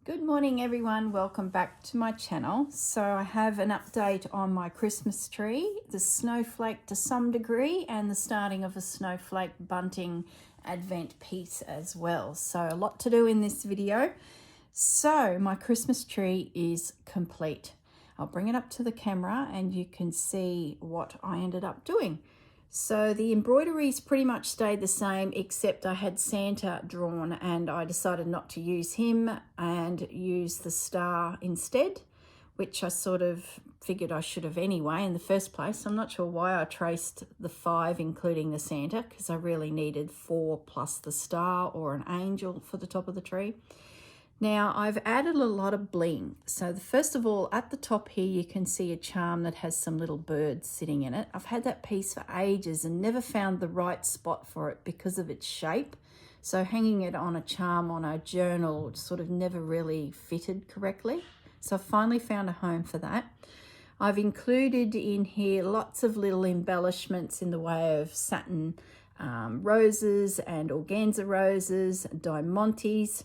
Good morning everyone, welcome back to my channel. So I have an update on my Christmas tree, the snowflake to some degree, and the starting of a snowflake bunting advent piece as well. So a lot to do in this video. So my Christmas tree is complete. I'll bring it up to the camera and you can see what I ended up doing. So the embroideries pretty much stayed the same, except I had Santa drawn and I decided not to use him and use the star instead, which I sort of figured I should have anyway in the first place. I'm not sure why I traced the 5 including the Santa, because I really needed 4 plus the star or an angel for the top of the tree. Now I've added a lot of bling. So first of all, at the top here, you can see a charm that has some little birds sitting in it. I've had that piece for ages and never found the right spot for it because of its shape. So hanging it on a charm on a journal sort of never really fitted correctly. So I finally found a home for that. I've included in here lots of little embellishments in the way of satin roses and organza roses, diamantes.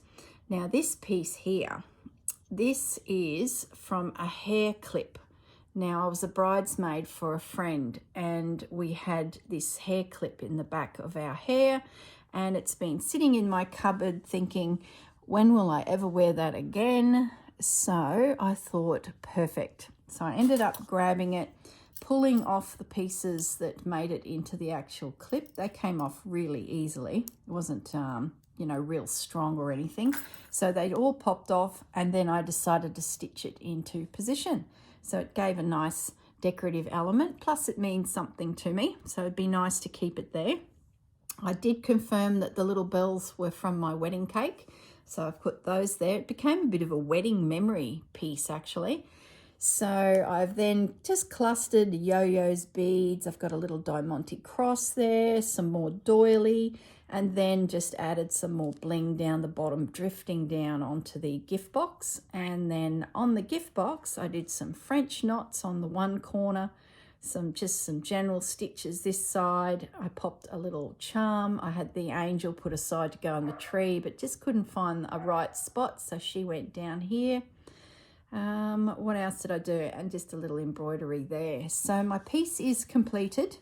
Now this piece here, this is from a hair clip. Now I was a bridesmaid for a friend and we had this hair clip in the back of our hair, and it's been sitting in my cupboard thinking, when will I ever wear that again? So I thought, perfect. So I ended up grabbing it, pulling off the pieces that made it into the actual clip. They came off really easily. It wasn't real strong or anything. So they'd all popped off, and then I decided to stitch it into position. So it gave a nice decorative element, plus it means something to me. So it'd be nice to keep it there. I did confirm that the little bells were from my wedding cake. So I've put those there. It became a bit of a wedding memory piece actually. So I've then just clustered yo-yos, beads. I've got a little diamante cross there, some more doily, and then just added some more bling down the bottom, drifting down onto the gift box. And then on the gift box, I did some French knots on the one corner, just some general stitches this side. I popped a little charm. I had the angel put aside to go on the tree, but just couldn't find a right spot, so she went down here. What else did I do? And just a little embroidery there. So my piece is completed.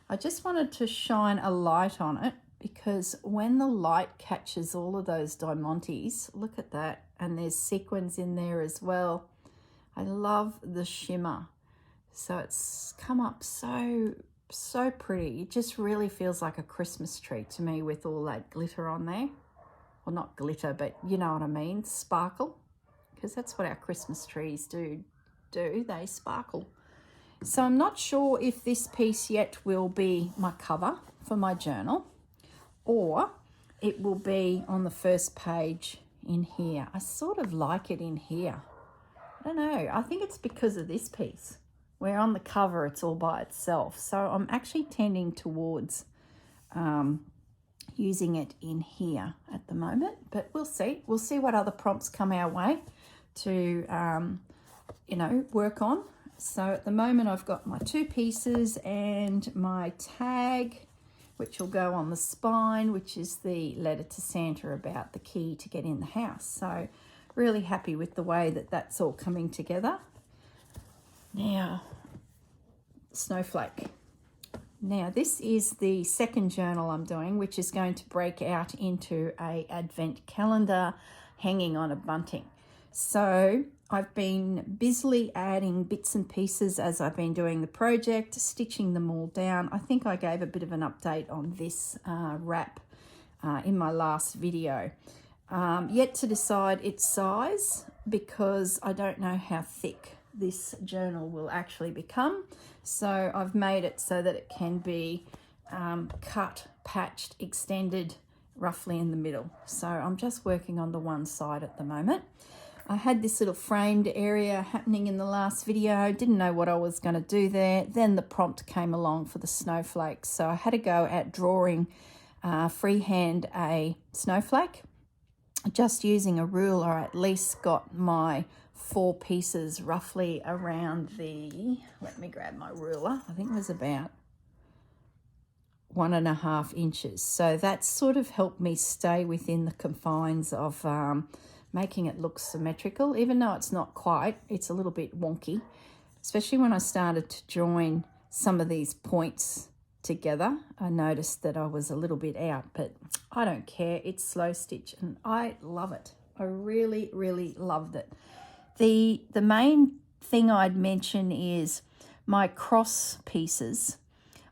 I just wanted to shine a light on it, because when the light catches all of those diamantes, look at that, and there's sequins in there as well. I love the shimmer. So it's come up so pretty. It just really feels like a Christmas tree to me with all that glitter on there. Well, not glitter, but you know what I mean, sparkle. Because that's what our Christmas trees do, they sparkle. So I'm not sure if this piece yet will be my cover for my journal, or it will be on the first page in here. I sort of like it in here. I don't know, I think it's because of this piece, where on the cover it's all by itself. So I'm actually tending towards using it in here at the moment, but we'll see. We'll see what other prompts come our way to work on. So at the moment I've got my 2 pieces and my tag, which will go on the spine, which is the letter to Santa about the key to get in the house. So really happy with the way that that's all coming together. Now, Snowflake. Now this is the second journal I'm doing, which is going to break out into a advent calendar hanging on a bunting. So I've been busily adding bits and pieces as I've been doing the project, stitching them all down. I think I gave a bit of an update on this wrap in my last video. Yet to decide its size, because I don't know how thick this journal will actually become. So I've made it so that it can be cut, patched, extended roughly in the middle. So I'm just working on the one side at the moment. I had this little framed area happening in the last video. Didn't know what I was going to do there. Then the prompt came along for the snowflakes. So I had to go at drawing freehand a snowflake. Just using a ruler, I at least got my 4 pieces roughly around the, let me grab my ruler. I think it was about 1.5 inches. So that sort of helped me stay within the confines of making it look symmetrical, even though it's not quite. It's a little bit wonky, especially when I started to join some of these points together. I noticed that I was a little bit out, but I don't care. It's slow stitch and I love it. I really, really loved it. The main thing I'd mention is my cross pieces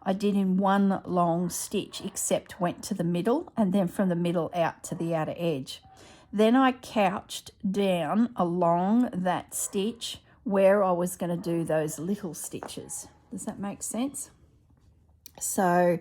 I did in one long stitch, except went to the middle and then from the middle out to the outer edge. Then I couched down along that stitch where I was going to do those little stitches. Does that make sense? So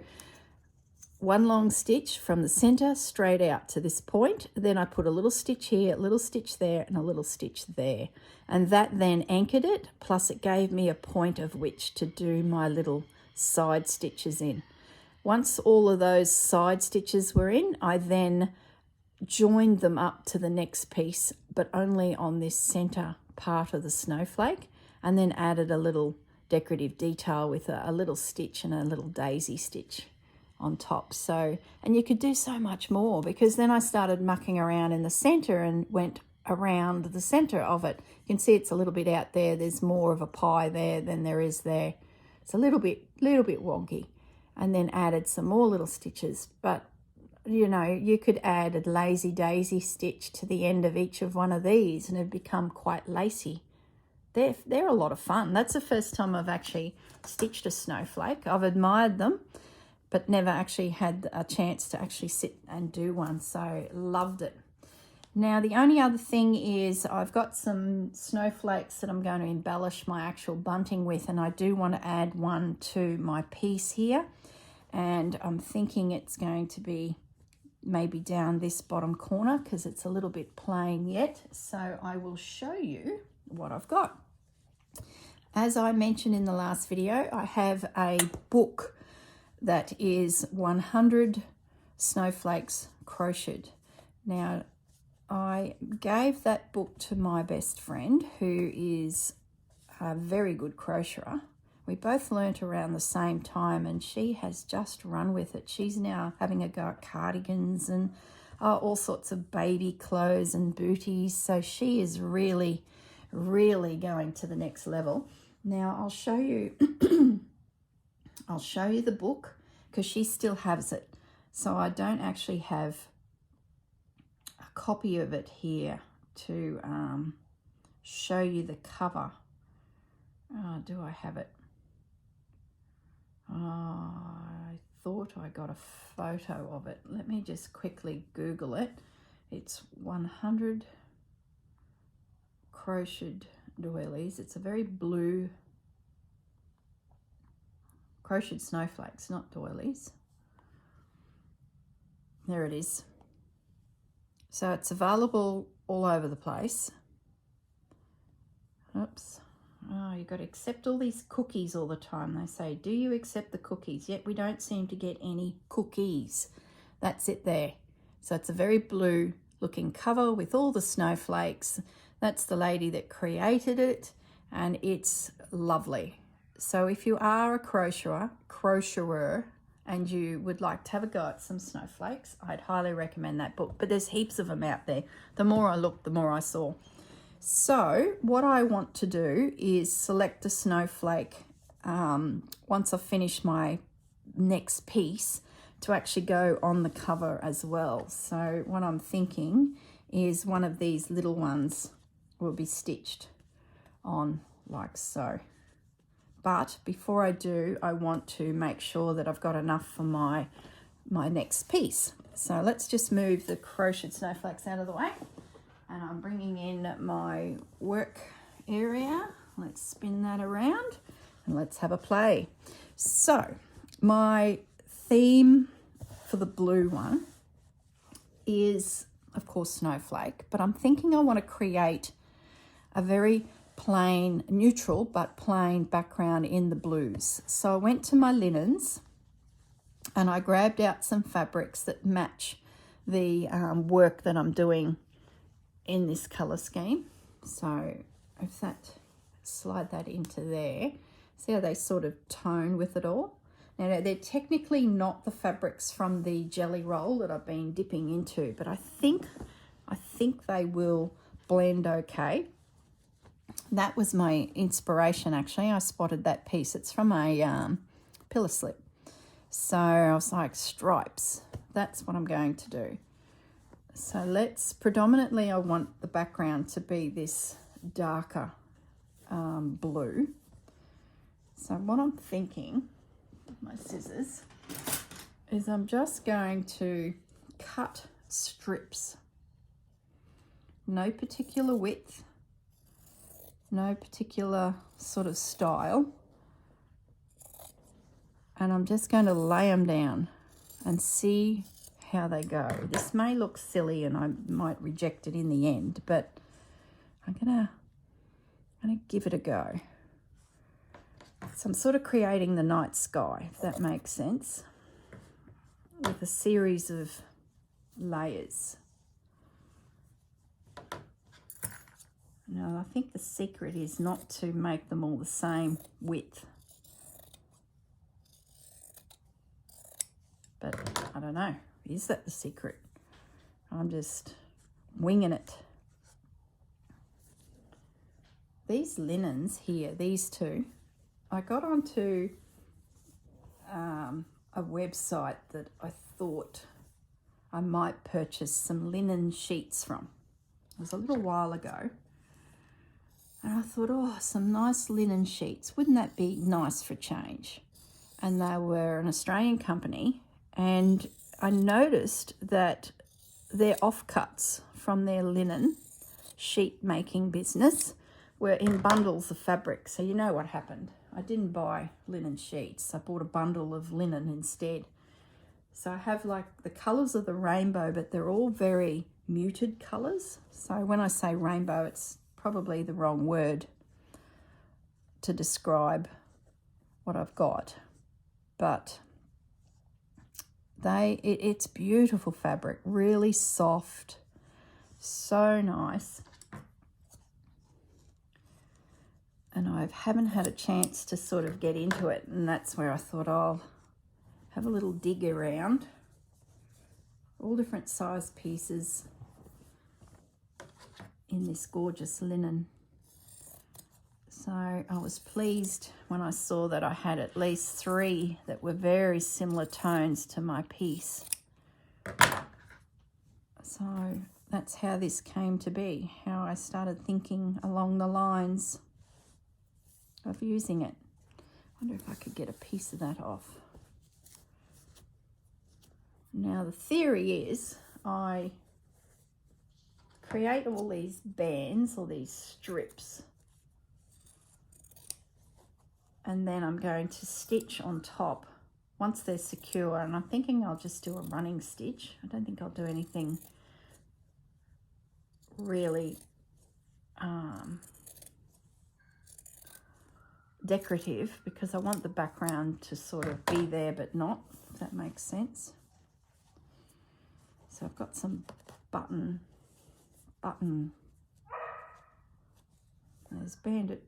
one long stitch from the center straight out to this point. Then I put a little stitch here, a little stitch there, and a little stitch there. And that then anchored it, plus it gave me a point of which to do my little side stitches in. Once all of those side stitches were in, I then joined them up to the next piece, but only on this center part of the snowflake, and then added a little decorative detail with a little stitch and a little daisy stitch on top. So, and you could do so much more, because then I started mucking around in the center and went around the center of it. You can see it's a little bit out there. There's more of a pie there than there is there. It's a little bit wonky. And then added some more little stitches, but you know, you could add a lazy daisy stitch to the end of each of one of these and it'd become quite lacy. They're a lot of fun. That's the first time I've actually stitched a snowflake. I've admired them, but never actually had a chance to actually sit and do one, so loved it. Now, the only other thing is I've got some snowflakes that I'm going to embellish my actual bunting with, and I do want to add one to my piece here. And I'm thinking it's going to be maybe down this bottom corner because it's a little bit plain yet. So I will show you what I've got. As I mentioned in the last video, I have a book that is 100 snowflakes crocheted. Now, I gave that book to my best friend, who is a very good crocheter. We both learnt around the same time, and she has just run with it. She's now having a go at cardigans and all sorts of baby clothes and booties. So she is really, really going to the next level. Now I'll show you. I'll show you the book because she still has it. So I don't actually have a copy of it here to show you the cover. Do I have it? I thought I got a photo of it. Let me just quickly Google it. It's 100 crocheted doilies. It's a very blue crocheted snowflakes, not doilies. There it is. So it's available all over the place. Oops. Oh, you've got to accept all these cookies all the time. They say, do you accept the cookies? Yet we don't seem to get any cookies. That's it there. So it's a very blue looking cover with all the snowflakes. That's the lady that created it, and it's lovely. So if you are a crocheter, and you would like to have a go at some snowflakes, I'd highly recommend that book. But there's heaps of them out there. The more I looked, the more I saw. So what I want to do is select a snowflake once I've finished my next piece to actually go on the cover as well. So what I'm thinking is one of these little ones will be stitched on like so. But before I do, I want to make sure that I've got enough for my next piece. So let's just move the crocheted snowflakes out of the way. And I'm bringing in my work area. Let's spin that around and let's have a play. So my theme for the blue one is, of course, snowflake, but I'm thinking I want to create a very plain, neutral, but plain background in the blues. So I went to my linens and I grabbed out some fabrics that match the work that I'm doing in this color scheme. So if that, slide that into there, see how they sort of tone with it all. Now they're technically not the fabrics from the jelly roll that I've been dipping into, but I think I think they will blend okay. That was my inspiration, actually. I spotted that piece. It's from a pillar slip. So I was like, stripes. That's what I'm going to do. So predominantly I want the background to be this darker blue. So what I'm thinking with my scissors is I'm just going to cut strips. No particular width, no particular sort of style. And I'm just going to lay them down and see how they go. This may look silly and I might reject it in the end, but I'm gonna give it a go. So I'm sort of creating the night sky, if that makes sense, with a series of layers. Now, I think the secret is not to make them all the same width. But I don't know, is that the secret? I'm just winging it. These linens here, these two, I got onto a website that I thought I might purchase some linen sheets from. It was a little while ago. And I thought, oh, some nice linen sheets. Wouldn't that be nice for change? And they were an Australian company. And I noticed that their offcuts from their linen sheet making business were in bundles of fabric. So you know what happened. I didn't buy linen sheets. I bought a bundle of linen instead. So I have like the colours of the rainbow, but they're all very muted colours. So when I say rainbow, it's probably the wrong word to describe what I've got. But it's beautiful fabric, really soft, so nice. And I haven't had a chance to sort of get into it, and that's where I thought I'll have a little dig around. All different size pieces in this gorgeous linen. So I was pleased when I saw that I had at least 3 that were very similar tones to my piece. So that's how this came to be, how I started thinking along the lines of using it. I wonder if I could get a piece of that off. Now the theory is I create all these bands or these strips, and then I'm going to stitch on top once they're secure, and I'm thinking I'll just do a running stitch. I don't think I'll do anything really decorative, because I want the background to sort of be there but not, if that makes sense. So I've got some button, there's bandit.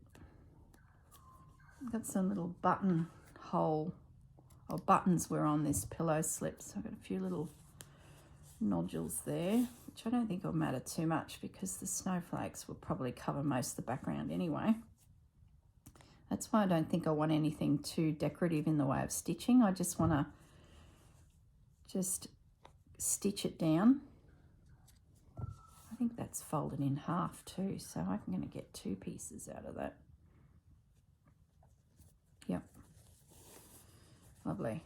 I've got some little button hole, or buttons were on this pillow slip, so I've got a few little nodules there, which I don't think will matter too much because the snowflakes will probably cover most of the background anyway. That's why I don't think I want anything too decorative in the way of stitching. I just want to stitch it down. I think that's folded in half too, so I'm going to get 2 pieces out of that. Yep, lovely.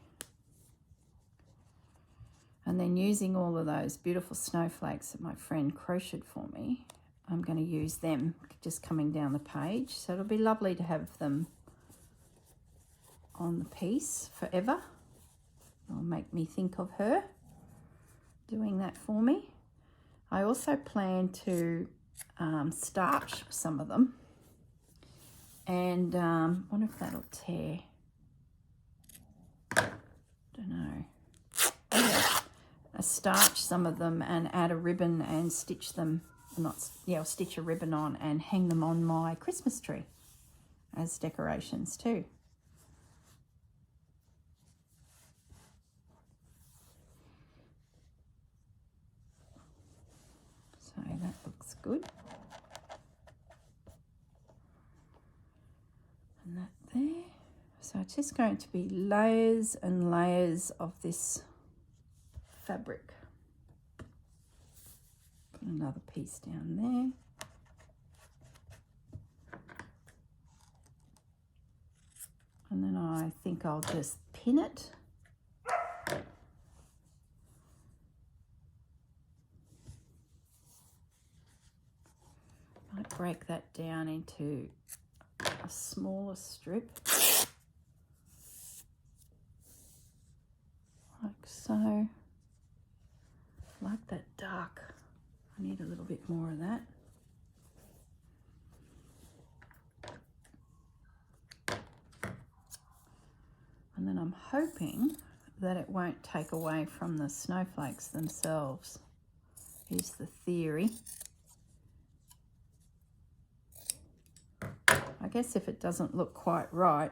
And then using all of those beautiful snowflakes that my friend crocheted for me, I'm going to use them just coming down the page. So it'll be lovely to have them on the piece forever. It'll make me think of her doing that for me. I also plan to starch some of them, and I wonder if that'll tear. Don't know. I starch some of them and add a ribbon and stitch them. I'll stitch a ribbon on and hang them on my Christmas tree as decorations too. So So that looks good. And that there. So it's just going to be layers and layers of this fabric. Put another piece down there. And then I think I'll just pin it. Might break that down into a smaller strip. Like so. Like that dark. I need a little bit more of that. And then I'm hoping that it won't take away from the snowflakes themselves. Here's the theory. I guess if it doesn't look quite right,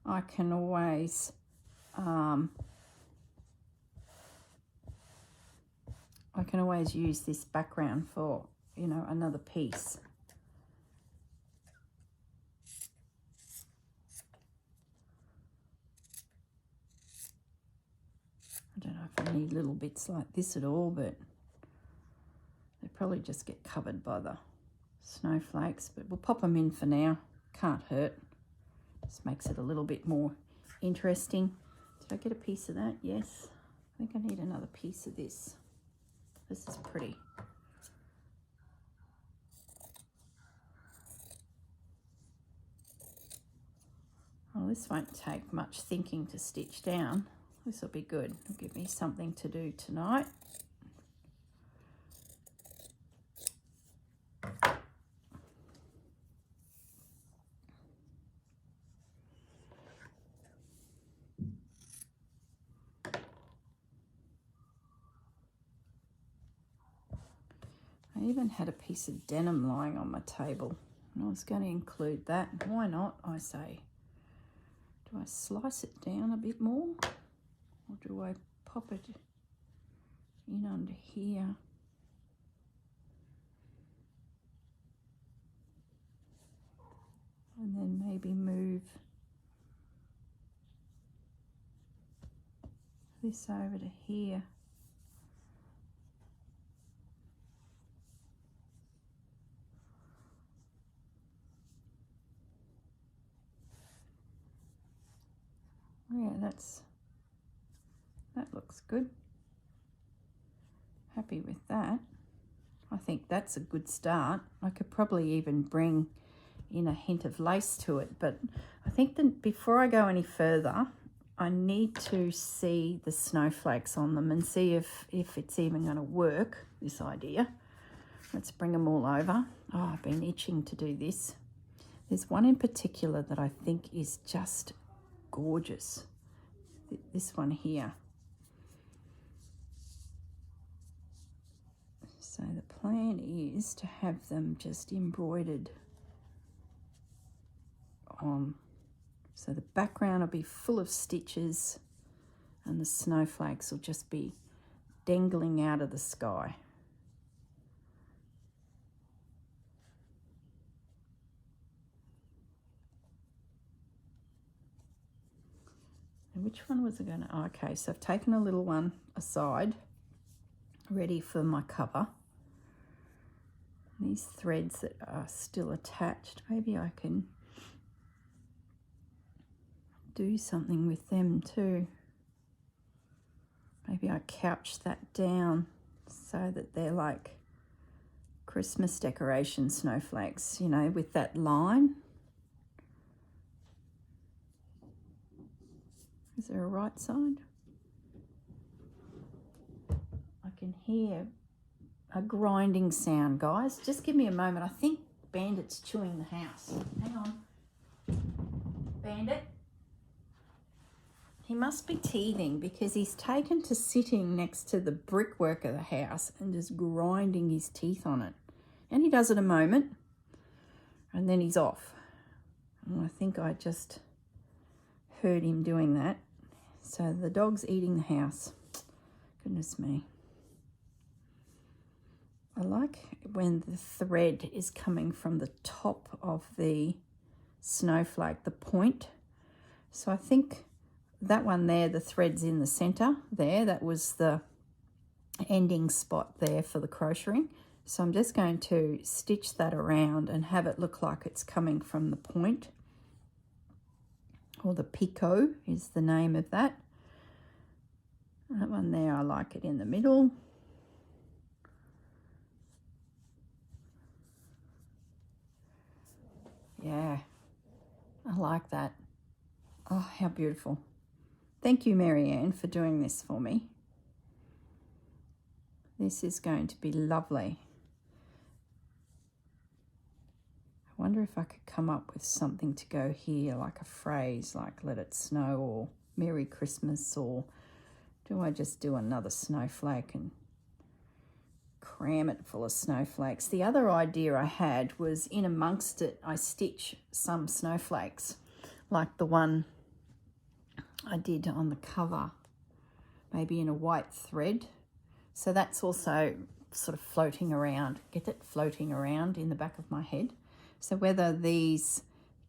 I can always use this background for, you know, another piece. I don't know if I need little bits like this at all, but they probably just get covered by the snowflakes, but we'll pop them in for now. Can't hurt. Just makes it a little bit more interesting. Did I get a piece of that? Yes. I think I need another piece of this. This is pretty. Well, this won't take much thinking to stitch down. This will be good. It'll give me something to do tonight. I even had a piece of denim lying on my table, and I was going to include that. Why not, I say. Do I slice it down a bit more, or do I pop it in under here? And then maybe move this over to here. Yeah, that looks good. Happy with that. I think that's a good start. I could probably even bring in a hint of lace to it, but I think that before I go any further, I need to see the snowflakes on them and see if it's even going to work, this idea. Let's bring them all over. Oh, I've been itching to do this. There's one in particular that I think is just gorgeous. This one here. So the plan is to have them just embroidered on. So the background will be full of stitches and the snowflakes will just be dangling out of the sky. And which one was I going to? Oh, okay, so I've taken a little one aside, ready for my cover. And these threads that are still attached, maybe I can do something with them too. Maybe I couch that down so that they're like Christmas decoration snowflakes, you know, with that line. Is there a right side? I can hear a grinding sound, guys. Just give me a moment. I think Bandit's chewing the house. Hang on. Bandit. He must be teething because he's taken to sitting next to the brickwork of the house and just grinding his teeth on it. And he does it a moment and then he's off. And I think I just heard him doing that. So the dog's eating the house. Goodness me. I like when the thread is coming from the top of the snowflake, the point. So I think that one there, the thread's in the center there. That was the ending spot there for the crocheting. So I'm just going to stitch that around and have it look like it's coming from the point, or the picot is the name of that. That one there, I like it in the middle. Yeah, I like that. Oh, how beautiful. Thank you, Marianne, for doing this for me. This is going to be lovely. I wonder if I could come up with something to go here, like a phrase like "Let it snow" or "Merry Christmas," or do I just do another snowflake and cram it full of snowflakes? The other idea I had was, in amongst it, I stitch some snowflakes, like the one I did on the cover, maybe in a white thread. So that's also sort of floating around, get it floating around in the back of my head. So whether these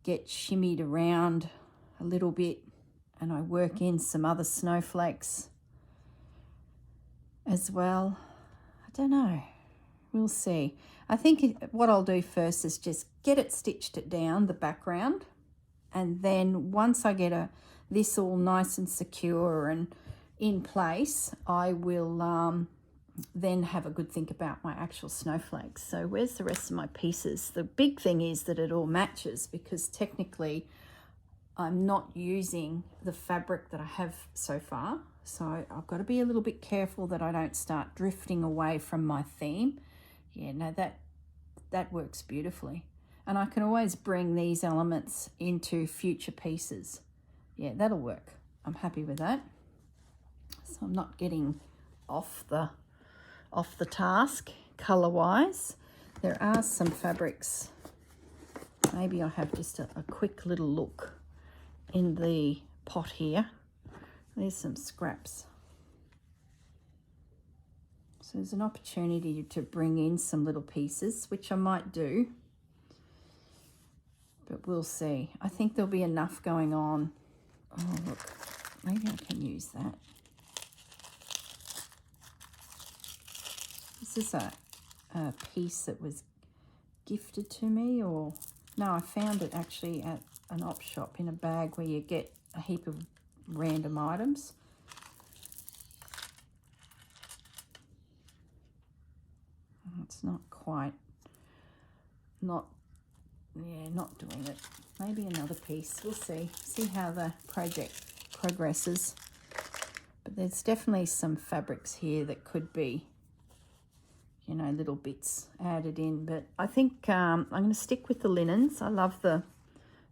get shimmied around a little bit and I work in some other snowflakes as well, I don't know. We'll see. I think what I'll do first is just get it stitched down, the background, and then once I get this all nice and secure and in place, I will then have a good think about my actual snowflakes. So where's the rest of my pieces? The big thing is that it all matches, because technically I'm not using the fabric that I have so far. So I've got to be a little bit careful that I don't start drifting away from my theme. Yeah, no, that works beautifully. And I can always bring these elements into future pieces. Yeah, that'll work. I'm happy with that. So I'm not getting off the task color-wise. There are some fabrics. Maybe I have just a quick little look in the pot here. There's some scraps. So there's an opportunity to bring in some little pieces, which I might do, but we'll see. I think there'll be enough going on. Oh, look, maybe I can use that. This is a piece that was gifted to me, or no, I found it actually at an op shop in a bag where you get a heap of random items. It's not quite, not doing it. Maybe another piece. We'll see how the project progresses. But there's definitely some fabrics here that could be, you know, little bits added in. But I think I'm going to stick with the linens. I love the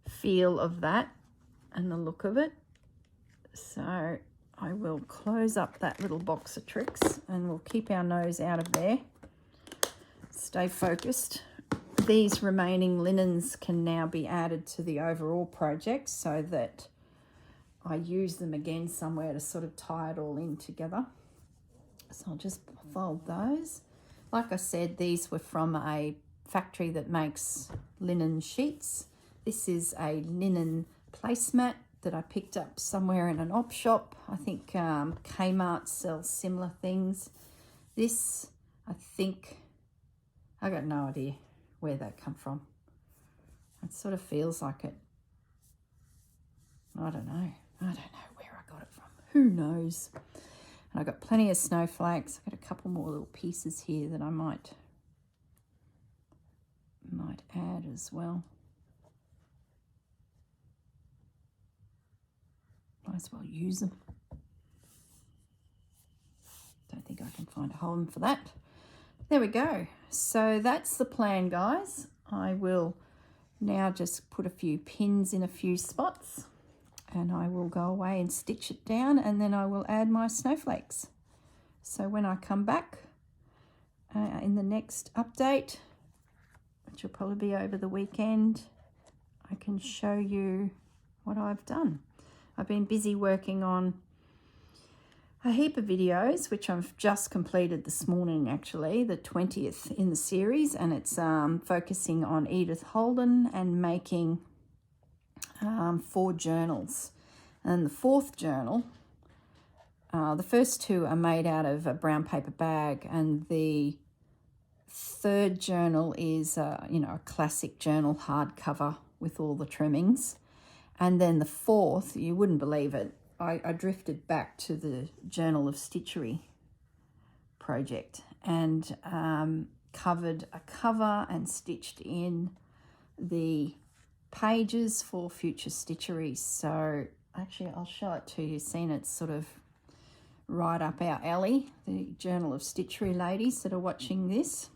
feel of that and the look of it. So I will close up that little box of tricks and we'll keep our nose out of there. Stay focused. These remaining linens can now be added to the overall project so that I use them again somewhere to sort of tie it all in together. So I'll just fold those. Like I said, these were from a factory that makes linen sheets. This is a linen placemat that I picked up somewhere in an op shop. I think Kmart sells similar things. This, I think, I got no idea where that come from. It sort of feels like it. I don't know where I got it from. Who knows? And I've got plenty of snowflakes. I've got a couple more little pieces here that I might add as well. Might as well use them. Don't think I can find a home for that. There we go. So that's the plan, guys. I will now just put a few pins in a few spots and I will go away and stitch it down, and then I will add my snowflakes. So when I come back in the next update, which will probably be over the weekend, I can show you what I've done. I've been busy working on a heap of videos, which I've just completed this morning, actually, the 20th in the series, and it's focusing on Edith Holden and making 4 journals. And the 4th journal, the first 2 are made out of a brown paper bag, and the 3rd journal is, a classic journal hardcover with all the trimmings. And then the 4th, you wouldn't believe it, I drifted back to the Journal of Stitchery project and covered a cover and stitched in the pages for future stitcheries. So actually I'll show it to you, seeing it's sort of right up our alley, the Journal of Stitchery ladies that are watching this.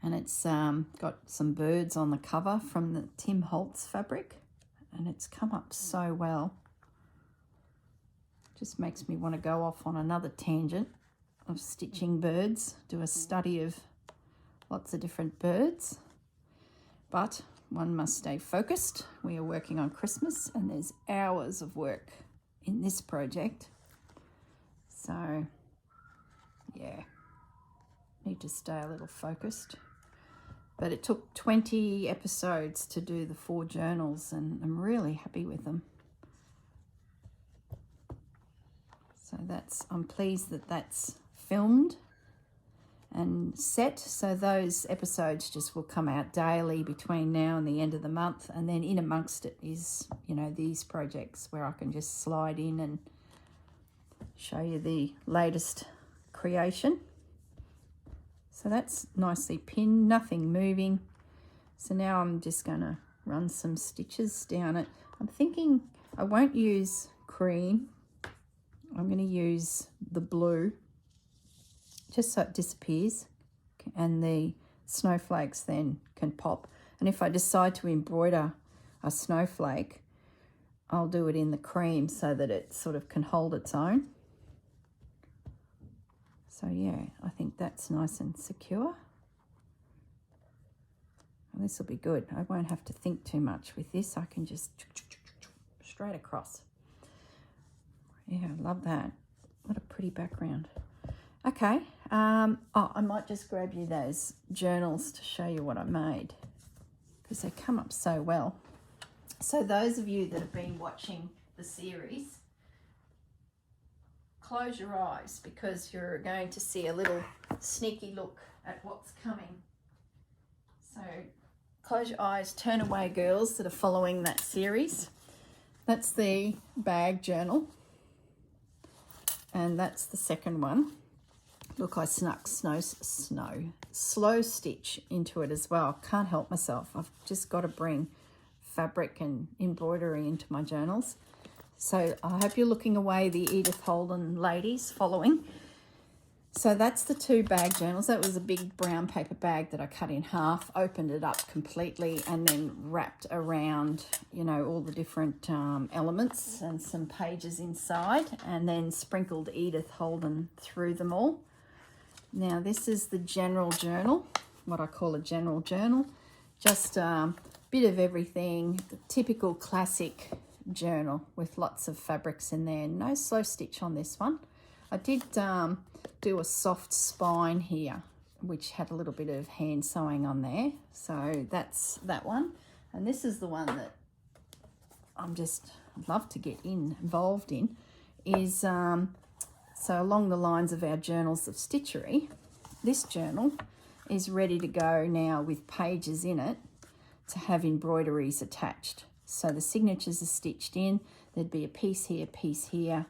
And it's got some birds on the cover from the Tim Holtz fabric, and it's come up so well. Just makes me want to go off on another tangent of stitching birds, do a study of lots of different birds. But one must stay focused. We are working on Christmas, and there's hours of work in this project. So, yeah, need to stay a little focused. But it took 20 episodes to do the 4 journals, and I'm really happy with them. So I'm pleased that that's filmed and set. So those episodes just will come out daily between now and the end of the month. And then in amongst it is, these projects where I can just slide in and show you the latest creation. So that's nicely pinned, nothing moving. So now I'm just going to run some stitches down it. I'm thinking I won't use Corrine. I'm going to use the blue just so it disappears, and the snowflakes then can pop. And if I decide to embroider a snowflake, I'll do it in the cream so that it sort of can hold its own. So yeah, I think that's nice and secure. And this will be good. I won't have to think too much with this. I can just straight across. Yeah, I love that. What a pretty background. Okay, I might just grab you those journals to show you what I made, because they come up so well. So those of you that have been watching the series, close your eyes, because you're going to see a little sneaky look at what's coming. So close your eyes, turn away, girls that are following that series. That's the bag journal. And that's the second one. Look, I snuck slow stitch into it as well. Can't help myself. I've just got to bring fabric and embroidery into my journals. So I hope you're looking away, the Edith Holden ladies following. So that's the 2 bag journals. That was a big brown paper bag that I cut in half, opened it up completely, and then wrapped around, all the different elements and some pages inside, and then sprinkled Edith Holden through them all. Now this is the general journal, what I call a general journal. Just a bit of everything, the typical classic journal with lots of fabrics in there. No slow stitch on this one. I did do a soft spine here, which had a little bit of hand sewing on there. So that's that one. And this is the one that I'd love to get involved in, is so along the lines of our journals of stitchery, this journal is ready to go now with pages in it to have embroideries attached. So the signatures are stitched in. There'd be a piece here,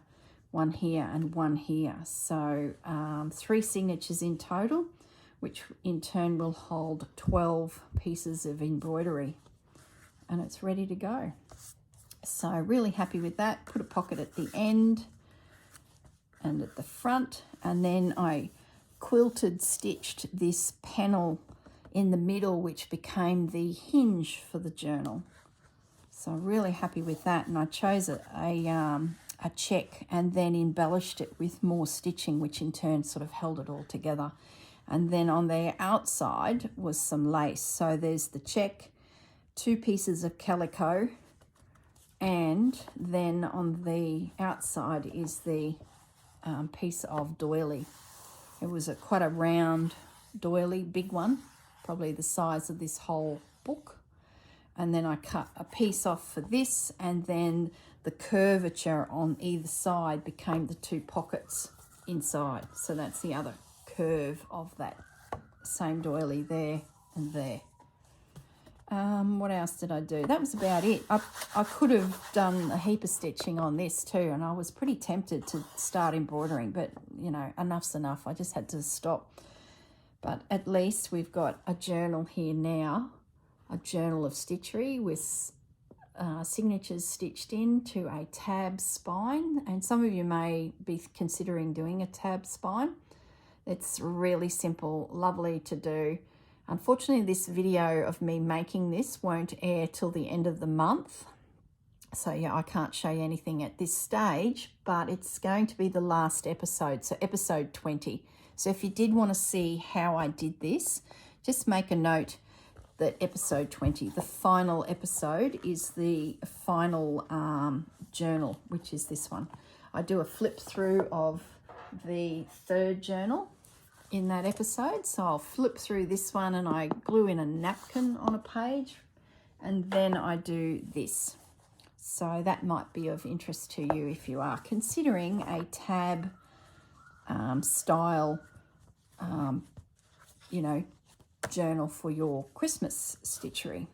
one here and one here. So 3 signatures in total, which in turn will hold 12 pieces of embroidery, and it's ready to go. So really happy with that. Put a pocket at the end and at the front, and then I quilted stitched this panel in the middle, which became the hinge for the journal. So really happy with that, and I chose a check and then embellished it with more stitching, which in turn sort of held it all together. And then on the outside was some lace. So there's the check, 2 pieces of calico, And then on the outside is the piece of doily. It was quite a round doily, big one, probably the size of this whole book. And then I cut a piece off for this, and then the curvature on either side became the two pockets inside. So that's the other curve of that same doily there and there. What else did I do? That was about it. I could have done a heap of stitching on this too, and I was pretty tempted to start embroidering, but you know, enough's enough. I just had to stop. But at least we've got a journal here now, a journal of stitchery with signatures stitched into a tab spine, and some of you may be considering doing a tab spine. It's really simple, lovely to do. Unfortunately, this video of me making this won't air till the end of the month. So yeah, I can't show you anything at this stage, but it's going to be the last episode, so episode 20. So if you did want to see how I did this, just make a note that episode 20, the final episode, is the final journal, which is this one. I do a flip through of the third journal in that episode. So I'll flip through this one and I glue in a napkin on a page, and then I do this. So that might be of interest to you if you are considering a tab style, you know, journal for your Christmas stitchery.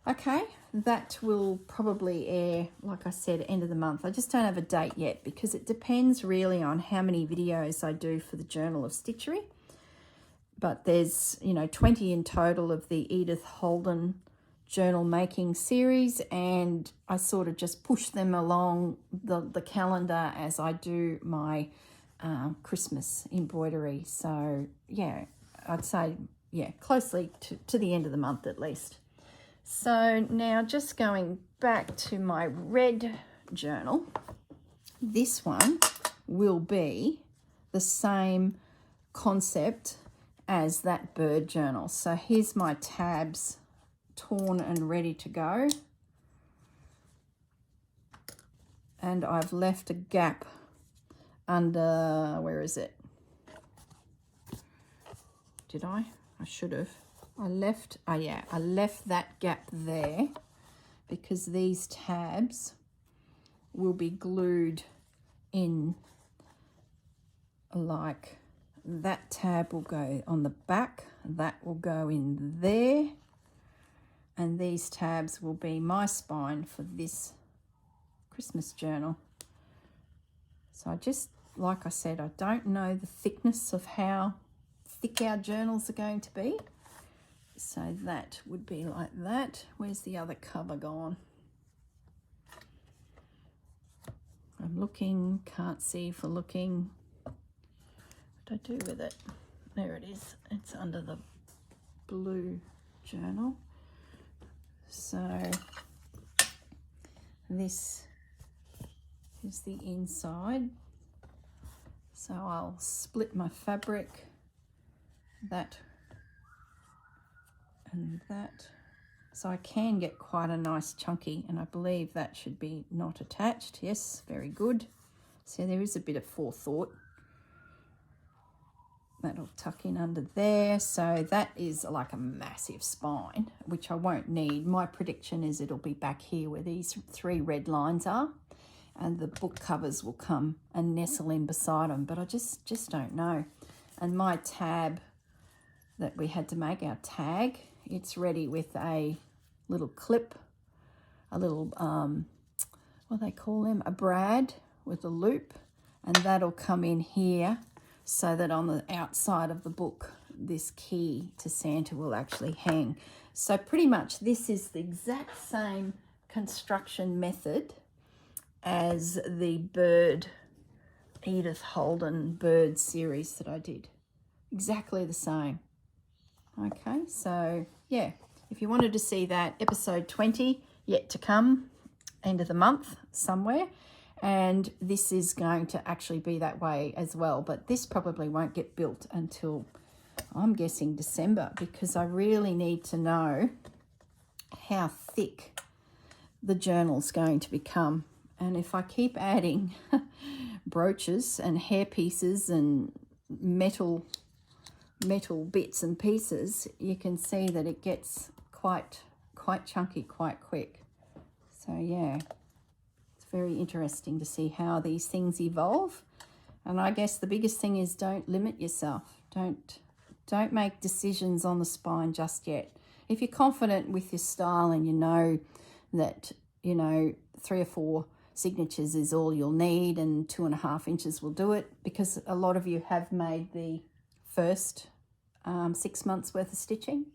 Okay, that will probably air, like I said, end of the month. I just don't have a date yet because it depends really on how many videos I do for the Journal of Stitchery. But there's, you know, 20 in total of the Edith Holden journal making series, and I sort of just push them along the calendar as I do my Christmas embroidery. So yeah, I'd say, yeah, closely to the end of the month at least. So now just going back to my red journal, this one will be the same concept as that bird journal. So here's my tabs torn and ready to go. And I've left a gap under, where is it? Did I? I should have. I left that gap there because these tabs will be glued in, like that tab will go on the back, that will go in there, and these tabs will be my spine for this Christmas journal. So I just, like I said, I don't know the thickness of how thick our journals are going to be. So that would be like that. Where's the other cover gone? I'm looking, can't see for looking. What did I do with it? There it is. It's under the blue journal. So this is the inside. So I'll split my fabric, that and that, so I can get quite a nice chunky, and I believe that should be not attached. Yes, very good. So there is a bit of forethought. That'll tuck in under there. So that is like a massive spine, which I won't need. My prediction is it'll be back here where these three red lines are, and the book covers will come and nestle in beside them, but I just don't know. And my tab that we had to make, our tag, it's ready with a little clip, a little, what do they call them? A brad with a loop, and that'll come in here so that on the outside of the book, this key to Santa will actually hang. So pretty much this is the exact same construction method as the bird, Edith Holden bird series that I did. Exactly the same. Okay, so yeah, if you wanted to see that, episode 20 yet to come, end of the month somewhere, and this is going to actually be that way as well, but this probably won't get built until, I'm guessing, December, because I really need to know how thick the journal's going to become. And if I keep adding brooches and hair pieces and metal bits and pieces, you can see that it gets quite chunky quite quick. So yeah, it's very interesting to see how these things evolve. And I guess the biggest thing is don't limit yourself. Don't make decisions on the spine just yet. If you're confident with your style and you know that, you know, 3 or 4 signatures is all you'll need and 2.5 inches will do it, because a lot of you have made the first 6 months worth of stitching,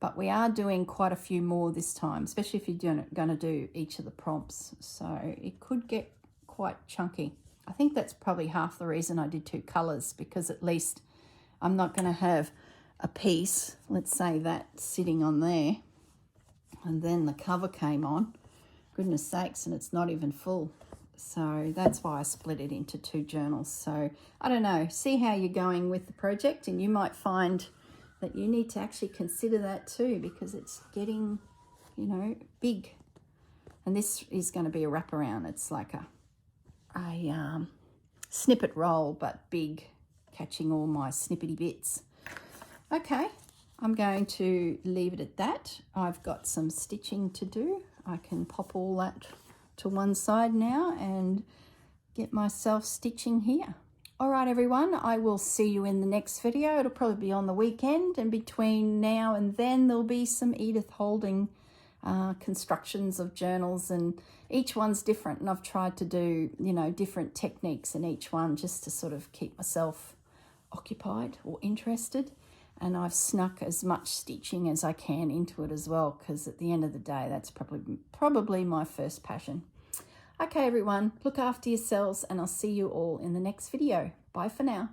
but we are doing quite a few more this time, especially if you're going to do each of the prompts, so it could get quite chunky. I think that's probably half the reason I did 2 colors, because at least I'm not going to have a piece, let's say that, sitting on there and then the cover came on, goodness sakes, and it's not even full. So that's why I split it into 2 journals. So I don't know, see how you're going with the project, and you might find that you need to actually consider that too, because it's getting, you know, big. And this is going to be a wraparound. It's like a snippet roll, but big, catching all my snippety bits. Okay, I'm going to leave it at that. I've got some stitching to do. I can pop all that to one side now and get myself stitching here. All right, everyone, I will see you in the next video. It'll probably be on the weekend, and between now and then there'll be some Edith Holding constructions of journals, and each one's different, and I've tried to do, you know, different techniques in each one just to sort of keep myself occupied or interested. And I've snuck as much stitching as I can into it as well, because at the end of the day, that's probably my first passion. Okay, everyone, look after yourselves, and I'll see you all in the next video. Bye for now.